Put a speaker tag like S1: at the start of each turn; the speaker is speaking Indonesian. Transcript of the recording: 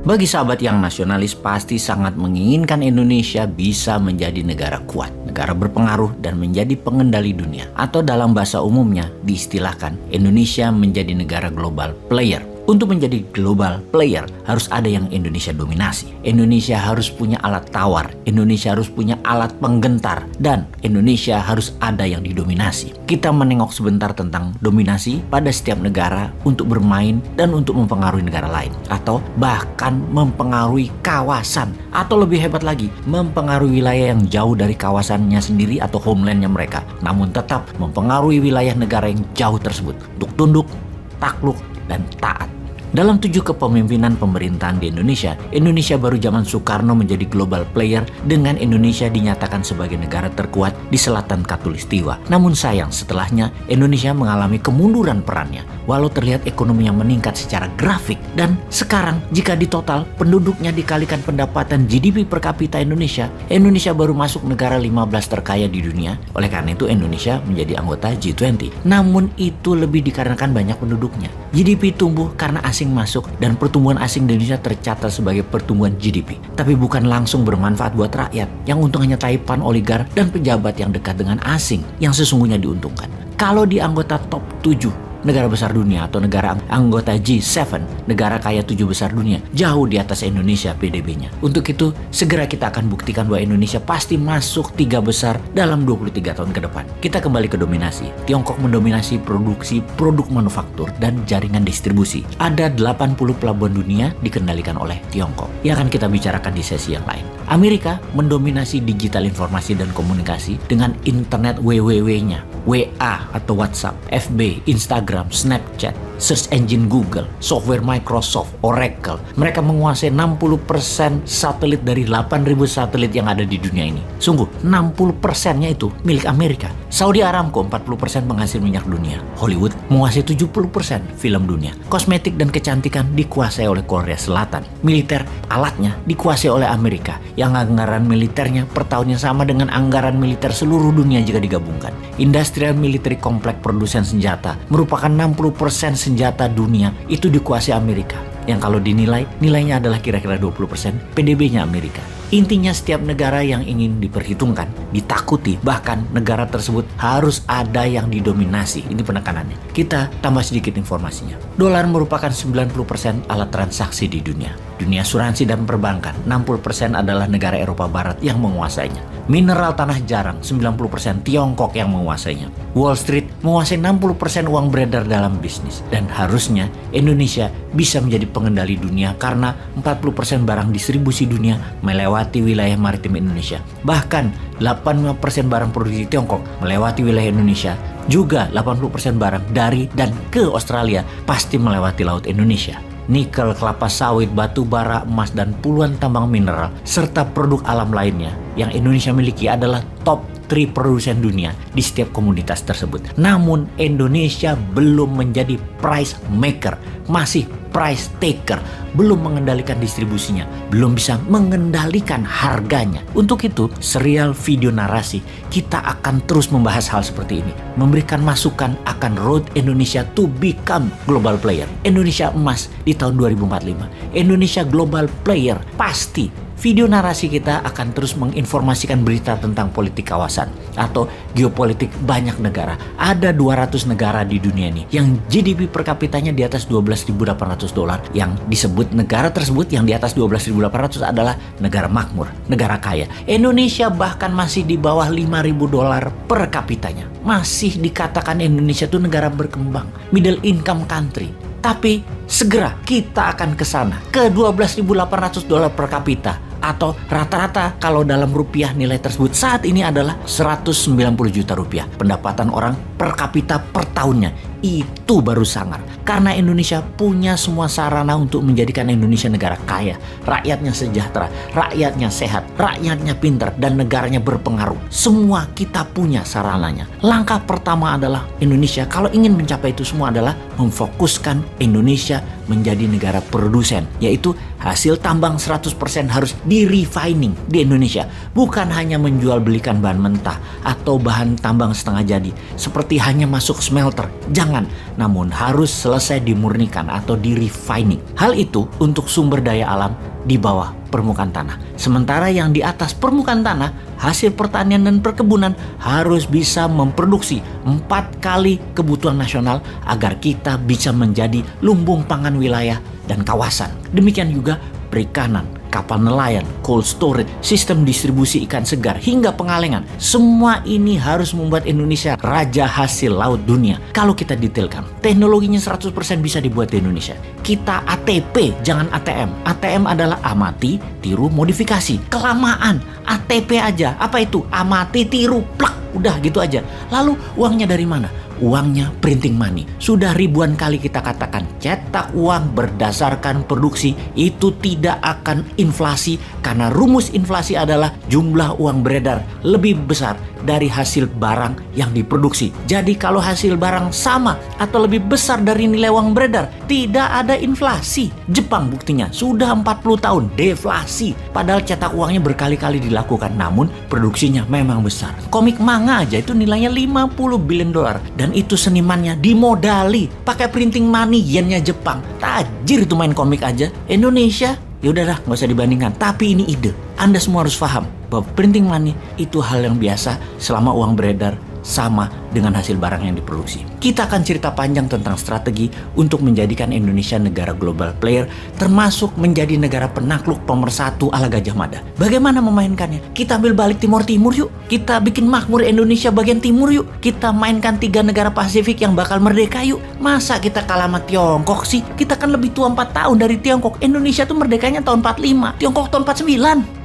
S1: Bagi sahabat yang nasionalis pasti sangat menginginkan Indonesia bisa menjadi negara kuat, negara berpengaruh dan menjadi pengendali dunia. Atau dalam bahasa umumnya diistilahkan Indonesia menjadi negara global player. Untuk menjadi global player harus ada yang Indonesia dominasi. Indonesia harus punya alat tawar, Indonesia harus punya alat penggentar, dan Indonesia harus ada yang didominasi. Kita menengok sebentar tentang dominasi pada setiap negara untuk bermain dan untuk mempengaruhi negara lain. Atau bahkan mempengaruhi kawasan. Atau lebih hebat lagi, mempengaruhi wilayah yang jauh dari kawasannya sendiri atau homelandnya mereka. Namun tetap mempengaruhi wilayah negara yang jauh tersebut untuk tunduk, takluk, dan taat. Dalam 7 kepemimpinan pemerintahan di Indonesia, Indonesia baru zaman Soekarno menjadi global player dengan Indonesia dinyatakan sebagai negara terkuat di selatan Katulistiwa. Namun sayang setelahnya Indonesia mengalami kemunduran perannya, walau terlihat ekonominya meningkat secara grafik. Dan sekarang jika ditotal penduduknya dikalikan pendapatan GDP per kapita Indonesia, Indonesia baru masuk negara 15 terkaya di dunia. Oleh karena itu Indonesia menjadi anggota G20. Namun itu lebih dikarenakan banyak penduduknya. GDP tumbuh karena asing masuk dan pertumbuhan asing di Indonesia tercatat sebagai pertumbuhan GDP. Tapi bukan langsung bermanfaat buat rakyat. Yang untung hanya taipan, oligar, dan pejabat yang dekat dengan asing yang sesungguhnya diuntungkan. Kalau di anggota top 7 negara besar dunia atau negara anggota G7, negara kaya 7 besar dunia, jauh di atas Indonesia PDB-nya. Untuk itu, segera kita akan buktikan bahwa Indonesia pasti masuk 3 besar dalam 23 tahun ke depan. Kita kembali ke dominasi. Tiongkok mendominasi produksi produk manufaktur dan jaringan distribusi. Ada 80 pelabuhan dunia dikendalikan oleh Tiongkok. Yang akan kita bicarakan di sesi yang lain. Amerika mendominasi digital informasi dan komunikasi dengan internet WWW-nya. WA atau WhatsApp, FB, Instagram, Snapchat, search engine Google, software Microsoft, Oracle. Mereka menguasai 60% satelit dari 8.000 satelit yang ada di dunia ini. Sungguh, 60%-nya itu milik Amerika. Saudi Aramco 40% penghasil minyak dunia. Hollywood menguasai 70% film dunia. Kosmetik dan kecantikan dikuasai oleh Korea Selatan. Militer, alatnya dikuasai oleh Amerika. Yang anggaran militernya per tahunnya sama dengan anggaran militer seluruh dunia jika digabungkan. Industrial military kompleks produsen senjata merupakan 60% senjata dunia itu dikuasai Amerika. Yang kalau dinilai, nilainya adalah kira-kira 20% PDB-nya Amerika. Intinya setiap negara yang ingin diperhitungkan, ditakuti, bahkan negara tersebut harus ada yang didominasi. Ini penekanannya. Kita tambah sedikit informasinya. Dolar merupakan 90% alat transaksi di dunia. Dunia asuransi dan perbankan, 60% adalah negara Eropa Barat yang menguasainya. Mineral tanah jarang, 90% Tiongkok yang menguasainya. Wall Street menguasai 60% uang beredar dalam bisnis. Dan harusnya Indonesia bisa menjadi pengendali dunia karena 40% barang distribusi dunia melewati wilayah maritim Indonesia. Bahkan 85% barang produksi Tiongkok melewati wilayah Indonesia. Juga 80% barang dari dan ke Australia pasti melewati laut Indonesia. Nikel, kelapa sawit, batu bara, emas, dan puluhan tambang mineral, serta produk alam lainnya yang Indonesia miliki adalah top 3 produsen dunia di setiap komoditas tersebut. Namun Indonesia belum menjadi price maker, masih price taker, belum mengendalikan distribusinya, belum bisa mengendalikan harganya. Untuk itu, serial video narasi kita akan terus membahas hal seperti ini, memberikan masukan akan road Indonesia to become global player. Indonesia emas di tahun 2045, Indonesia global player pasti. Video narasi kita akan terus menginformasikan berita tentang politik kawasan atau geopolitik banyak negara. Ada 200 negara di dunia ini yang GDP per kapitanya di atas $12.800. Yang disebut negara tersebut yang di atas 12.800 adalah negara makmur, negara kaya. Indonesia bahkan masih di bawah $5.000 per kapitanya. Masih dikatakan Indonesia itu negara berkembang, middle income country. Tapi segera kita akan ke sana, ke $12.800 per kapita. Atau rata-rata kalau dalam rupiah nilai tersebut saat ini adalah 190 juta rupiah. Pendapatan orang per kapita per tahunnya. Itu baru sangar. Karena Indonesia punya semua sarana untuk menjadikan Indonesia negara kaya. Rakyatnya sejahtera, rakyatnya sehat, rakyatnya pintar, dan negaranya berpengaruh. Semua kita punya sarananya. Langkah pertama adalah Indonesia kalau ingin mencapai itu semua adalah memfokuskan Indonesia menjadi negara produsen. Yaitu hasil tambang 100% harus di-refining di Indonesia. Bukan hanya menjual belikan bahan mentah atau bahan tambang setengah jadi. Seperti hanya masuk smelter. Jangan Jangan, namun harus selesai dimurnikan atau di-refining. Hal itu untuk sumber daya alam di bawah permukaan tanah. Sementara yang di atas permukaan tanah, hasil pertanian dan perkebunan harus bisa memproduksi 4 kali kebutuhan nasional agar kita bisa menjadi lumbung pangan wilayah dan kawasan. Demikian juga perikanan, kapal nelayan, cold storage, sistem distribusi ikan segar, hingga pengalengan. Semua ini harus membuat Indonesia raja hasil laut dunia. Kalau kita detailkan, teknologinya 100% bisa dibuat di Indonesia. Kita ATP, jangan ATM. ATM adalah amati, tiru, modifikasi. Kelamaan, ATP aja. Apa itu? Amati, tiru, plak. Udah gitu aja. Lalu uangnya dari mana? Uangnya printing money. Sudah ribuan kali kita katakan, cetak uang berdasarkan produksi itu tidak akan inflasi, karena rumus inflasi adalah jumlah uang beredar lebih besar dari hasil barang yang diproduksi. Jadi kalau hasil barang sama atau lebih besar dari nilai uang beredar, tidak ada inflasi. Jepang buktinya sudah 40 tahun deflasi, padahal cetak uangnya berkali-kali dilakukan, namun produksinya memang besar. Komik manga aja itu nilainya 50 billion dolar, dan itu senimannya dimodali pakai printing money yennya Jepang. Tajir itu main komik aja. Indonesia ya udahlah, nggak usah dibandingkan. Tapi ini ide. Anda semua harus paham bahwa printing money itu hal yang biasa selama uang beredar sama dengan hasil barang yang diproduksi. Kita akan cerita panjang tentang strategi untuk menjadikan Indonesia negara global player, termasuk menjadi negara penakluk pemersatu ala Gajah Mada. Bagaimana memainkannya? Kita ambil balik Timur Timur yuk. Kita bikin makmur Indonesia bagian timur yuk. Kita mainkan 3 negara Pasifik yang bakal merdeka yuk. Masa kita kalah sama Tiongkok sih? Kita kan lebih tua 4 tahun dari Tiongkok. Indonesia tuh merdekanya tahun 45, Tiongkok tahun 49.